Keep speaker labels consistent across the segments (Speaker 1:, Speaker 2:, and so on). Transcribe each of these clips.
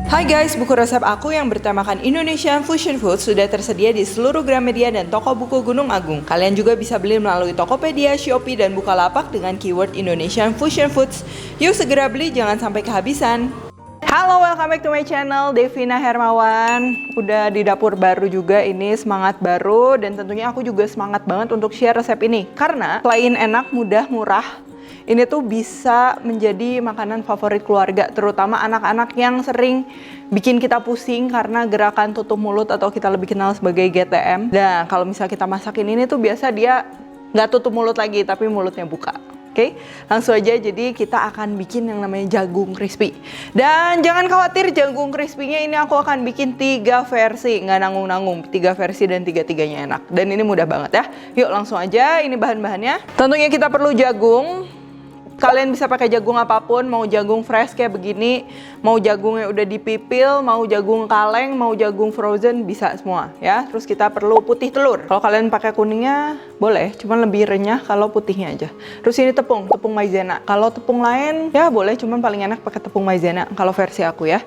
Speaker 1: Hai guys, buku resep aku yang bertemakan Indonesian Fusion Food sudah tersedia di seluruh Gramedia dan toko buku Gunung Agung. Kalian juga bisa beli melalui Tokopedia, Shopee, dan Bukalapak dengan keyword Indonesian Fusion Foods. Yuk segera beli, jangan sampai kehabisan. Halo, welcome back to my channel, Devina Hermawan. Udah di dapur baru juga, ini semangat baru. Dan tentunya aku juga semangat banget untuk share resep ini. Karena selain enak, mudah, murah, ini tuh bisa menjadi makanan favorit keluarga, terutama anak-anak yang sering bikin kita pusing karena gerakan tutup mulut atau kita lebih kenal sebagai GTM. Nah, kalau misalnya kita masakin ini tuh biasa dia nggak tutup mulut lagi, tapi mulutnya buka. Oke, langsung aja. Jadi kita akan bikin yang namanya jagung crispy. Dan jangan khawatir, jagung crispy-nya ini aku akan bikin 3 versi, nggak nanggung-nanggung, 3 versi dan 3-tiganya enak. Dan ini mudah banget ya. Yuk langsung aja, ini bahan-bahannya. Tentunya kita perlu jagung. Kalian bisa pakai jagung apapun, mau jagung fresh kayak begini, mau jagungnya udah dipipil, mau jagung kaleng, mau jagung frozen, bisa semua ya. Terus kita perlu putih telur. Kalau kalian pakai kuningnya boleh, cuman lebih renyah kalau putihnya aja. Terus ini tepung maizena. Kalau tepung lain ya boleh, cuman paling enak pakai tepung maizena kalau versi aku ya.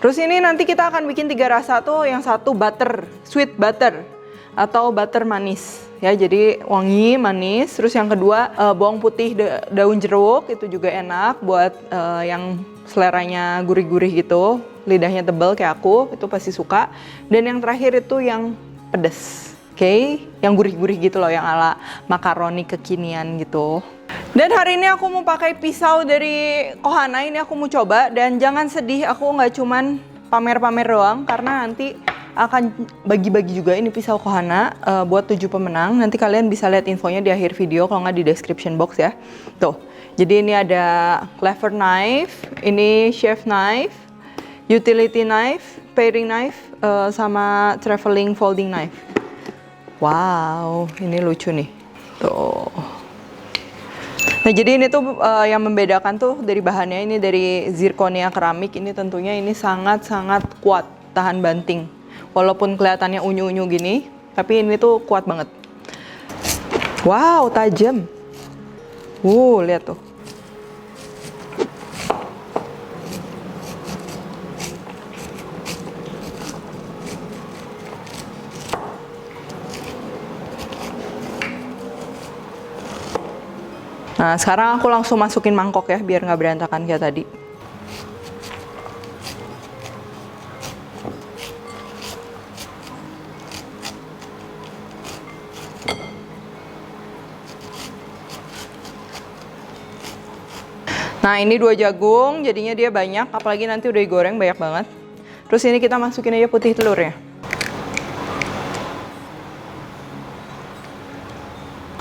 Speaker 1: Terus ini nanti kita akan bikin 3 rasa tuh, yang satu butter, sweet butter atau butter manis ya, jadi wangi manis. Terus yang kedua bawang putih daun jeruk, itu juga enak buat yang seleranya gurih-gurih gitu, lidahnya tebal kayak aku, itu pasti suka. Dan yang terakhir itu yang pedas, oke, yang gurih-gurih gitu loh, yang ala makaroni kekinian gitu. Dan hari ini aku mau pakai pisau dari Kohana, ini aku mau coba. Dan jangan sedih, aku nggak cuman pamer-pamer doang, karena nanti akan bagi-bagi juga ini pisau Kohana buat 7 pemenang. Nanti kalian bisa lihat infonya di akhir video, kalau nggak di description box ya. Tuh, jadi ini ada clever knife, ini chef knife, utility knife, paring knife, sama traveling folding knife. Wow, ini lucu nih. Tuh. Nah, jadi ini tuh yang membedakan tuh dari bahannya, ini dari zirconia keramik. Ini tentunya ini sangat-sangat kuat, tahan banting. Walaupun kelihatannya unyu-unyu gini, tapi ini tuh kuat banget. Wow, tajam. Lihat tuh. Nah, sekarang aku langsung masukin mangkok ya, biar nggak berantakan kayak tadi. Nah, ini 2 jagung, jadinya dia banyak, apalagi nanti udah digoreng banyak banget. Terus ini kita masukin aja putih telurnya.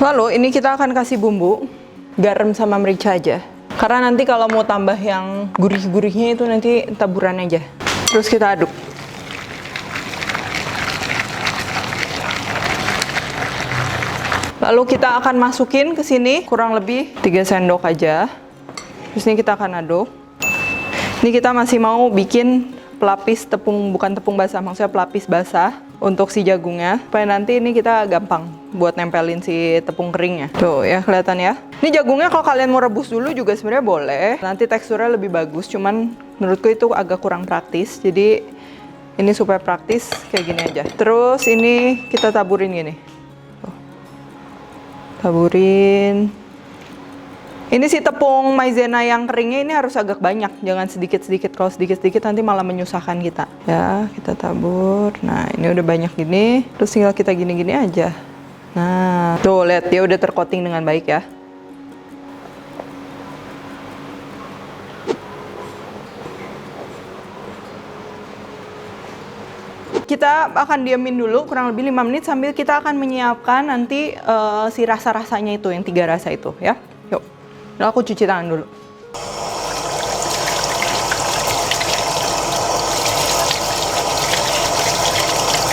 Speaker 1: Lalu ini kita akan kasih bumbu, garam sama merica aja. Karena nanti kalau mau tambah yang gurih-gurihnya itu nanti taburan aja. Terus kita aduk. Lalu kita akan masukin ke sini kurang lebih 3 sendok aja. Terus ini kita akan aduk. Ini kita masih mau bikin pelapis tepung, bukan tepung basah, maksudnya pelapis basah untuk si jagungnya, supaya nanti ini kita gampang buat nempelin si tepung keringnya. Tuh ya, kelihatan ya. Ini jagungnya kalau kalian mau rebus dulu juga sebenarnya boleh. Nanti teksturnya lebih bagus, cuman menurutku itu agak kurang praktis. Jadi ini supaya praktis kayak gini aja. Terus ini kita taburin gini. Tuh. Taburin. Ini si tepung maizena yang keringnya ini harus agak banyak, jangan sedikit-sedikit. Kalau sedikit-sedikit nanti malah menyusahkan kita. Ya, kita tabur. Nah, ini udah banyak gini. Terus tinggal kita gini-gini aja. Nah, tuh lihat dia udah tercoating dengan baik ya. Kita akan diamin dulu kurang lebih 5 menit sambil kita akan menyiapkan nanti si rasa-rasanya itu, yang 3 rasa itu ya. Yuk. Nah, aku cuci tangan dulu.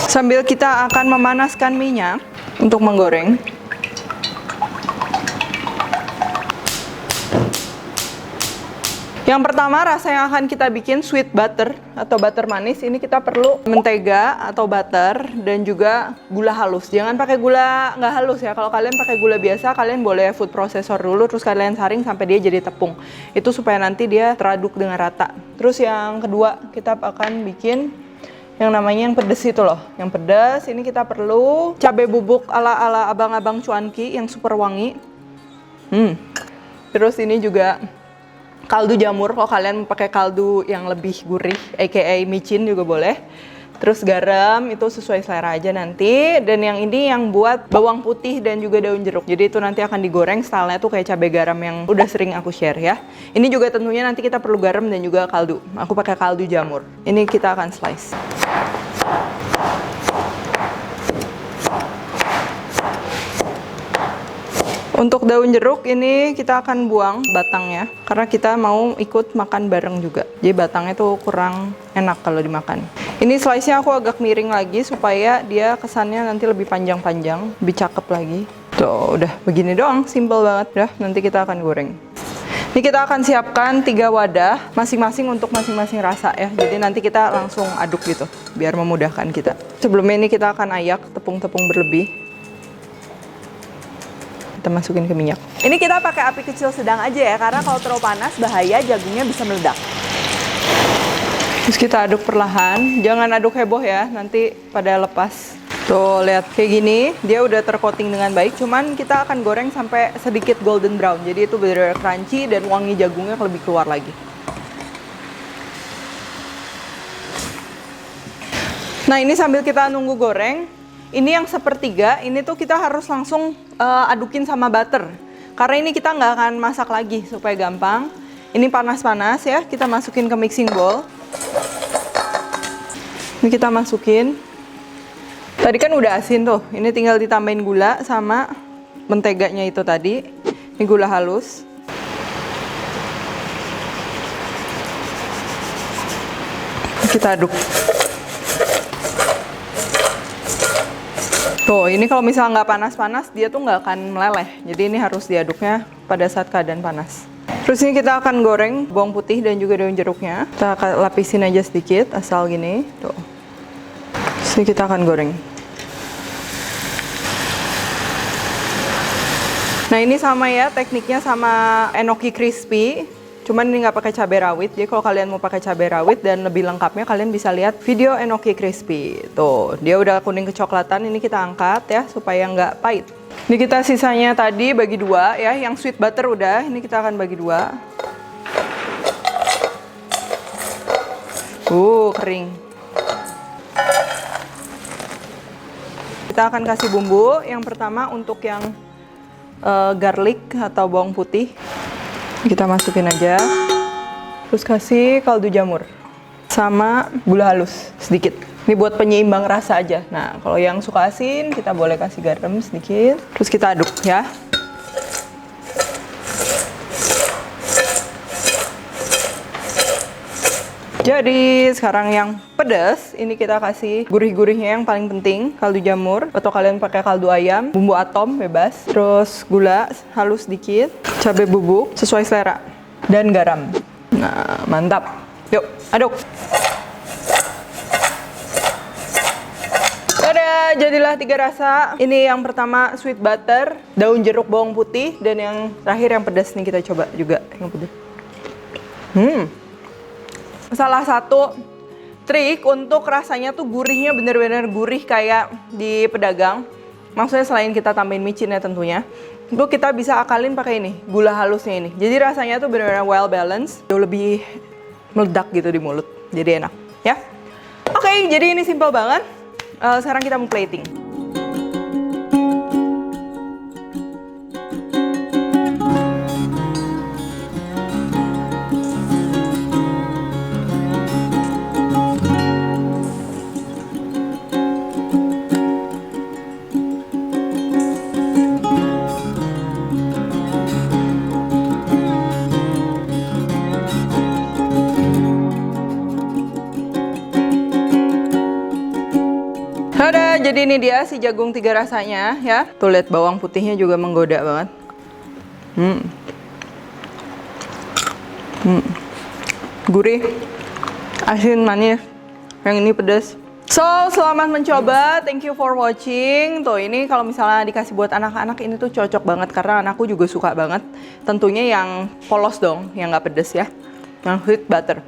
Speaker 1: Sambil kita akan memanaskan minyak untuk menggoreng. Yang pertama rasa yang akan kita bikin sweet butter atau butter manis. Ini kita perlu mentega atau butter dan juga gula halus. Jangan pakai gula nggak halus ya. Kalau kalian pakai gula biasa, kalian boleh food processor dulu terus kalian saring sampai dia jadi tepung. Itu supaya nanti dia teraduk dengan rata. Terus yang kedua kita akan bikin yang namanya yang pedes itu loh. Yang pedes ini kita perlu cabai bubuk ala abang-abang cuanki yang super wangi. Terus ini juga kaldu jamur, kalau kalian pakai kaldu yang lebih gurih, aka micin juga boleh. Terus garam, itu sesuai selera aja nanti. Dan yang ini yang buat bawang putih dan juga daun jeruk. Jadi itu nanti akan digoreng, stylenya tuh kayak cabai garam yang udah sering aku share ya. Ini juga tentunya nanti kita perlu garam dan juga kaldu. Aku pakai kaldu jamur. Ini kita akan slice. Untuk daun jeruk ini kita akan buang batangnya karena kita mau ikut makan bareng juga. Jadi batangnya tuh kurang enak kalau dimakan. Ini slice-nya aku agak miring lagi supaya dia kesannya nanti lebih panjang-panjang, lebih cakep lagi. Tuh, udah begini doang, simple banget dah. Nanti kita akan goreng. Ini kita akan siapkan 3 wadah masing-masing untuk masing-masing rasa ya. Jadi nanti kita langsung aduk gitu biar memudahkan kita. Sebelumnya ini kita akan ayak tepung-tepung berlebih. Kita masukin ke minyak. Ini kita pakai api kecil sedang aja ya, karena kalau terlalu panas bahaya jagungnya bisa meledak. Terus kita aduk perlahan, jangan aduk heboh ya, nanti pada lepas. Tuh lihat kayak gini, dia udah tercoating dengan baik, cuman kita akan goreng sampai sedikit golden brown. Jadi itu benar-benar crunchy dan wangi jagungnya lebih keluar lagi. Nah ini sambil kita nunggu goreng, ini yang sepertiga, ini tuh kita harus langsung adukin sama butter. Karena ini kita nggak akan masak lagi supaya gampang. Ini panas-panas ya, kita masukin ke mixing bowl. Ini kita masukin. Tadi kan udah asin tuh, ini tinggal ditambahin gula sama menteganya itu tadi. Ini gula halus. Kita aduk. Tuh, ini kalau misalnya nggak panas-panas, dia tuh nggak akan meleleh. Jadi ini harus diaduknya pada saat keadaan panas. Terus ini kita akan goreng bawang putih dan juga daun jeruknya. Kita akan lapisin aja sedikit, asal gini. Tuh. Terus ini kita akan goreng. Nah ini sama ya, tekniknya sama enoki crispy. Cuman ini nggak pakai cabai rawit, jadi kalau kalian mau pakai cabai rawit dan lebih lengkapnya kalian bisa lihat video enoki crispy. Tuh, dia udah kuning kecoklatan, ini kita angkat ya supaya nggak pahit. Ini kita sisanya tadi bagi 2 ya, yang sweet butter udah, ini kita akan bagi 2. Kering. Kita akan kasih bumbu, yang pertama untuk yang garlic atau bawang putih. Kita masukin aja, terus kasih kaldu jamur sama gula halus sedikit. Ini buat penyeimbang rasa aja. Nah kalau yang suka asin kita boleh kasih garam sedikit, terus kita aduk ya. Jadi sekarang yang pedas, ini kita kasih gurih-gurihnya yang paling penting, kaldu jamur, atau kalian pakai kaldu ayam, bumbu atom bebas, terus gula halus sedikit, cabai bubuk sesuai selera, dan garam. Nah, mantap. Yuk, aduk. Dadah, jadilah 3 rasa. Ini yang pertama sweet butter, daun jeruk bawang putih, dan yang terakhir yang pedas nih kita coba juga yang pedas. Salah satu trik untuk rasanya tuh gurihnya bener-bener gurih kayak di pedagang. Maksudnya selain kita tambahin micin ya tentunya, itu kita bisa akalin pakai ini, gula halusnya ini. Jadi rasanya tuh bener-bener well balanced, jauh lebih meledak gitu di mulut. Jadi enak, ya. Oke, jadi ini simple banget. Sekarang kita mau plating. Ada, jadi ini dia si jagung 3 rasanya ya. Tuh lihat bawang putihnya juga menggoda banget. Gurih, asin, manis. Yang ini pedas. So, selamat mencoba. Thank you for watching. Tuh, ini kalau misalnya dikasih buat anak-anak ini tuh cocok banget karena anakku juga suka banget. Tentunya yang polos dong, yang nggak pedes ya. Yang sweet butter.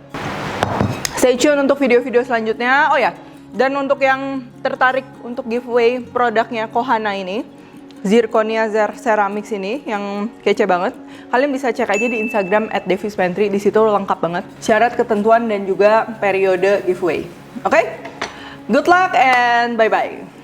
Speaker 1: Stay tune untuk video-video selanjutnya. Oh ya, dan untuk yang tertarik untuk giveaway produknya Kohana ini, Zirconia Ceramics ini yang kece banget, kalian bisa cek aja di Instagram @devispantry. Di situ lengkap banget syarat, ketentuan dan juga periode giveaway. Oke? Good luck and bye-bye.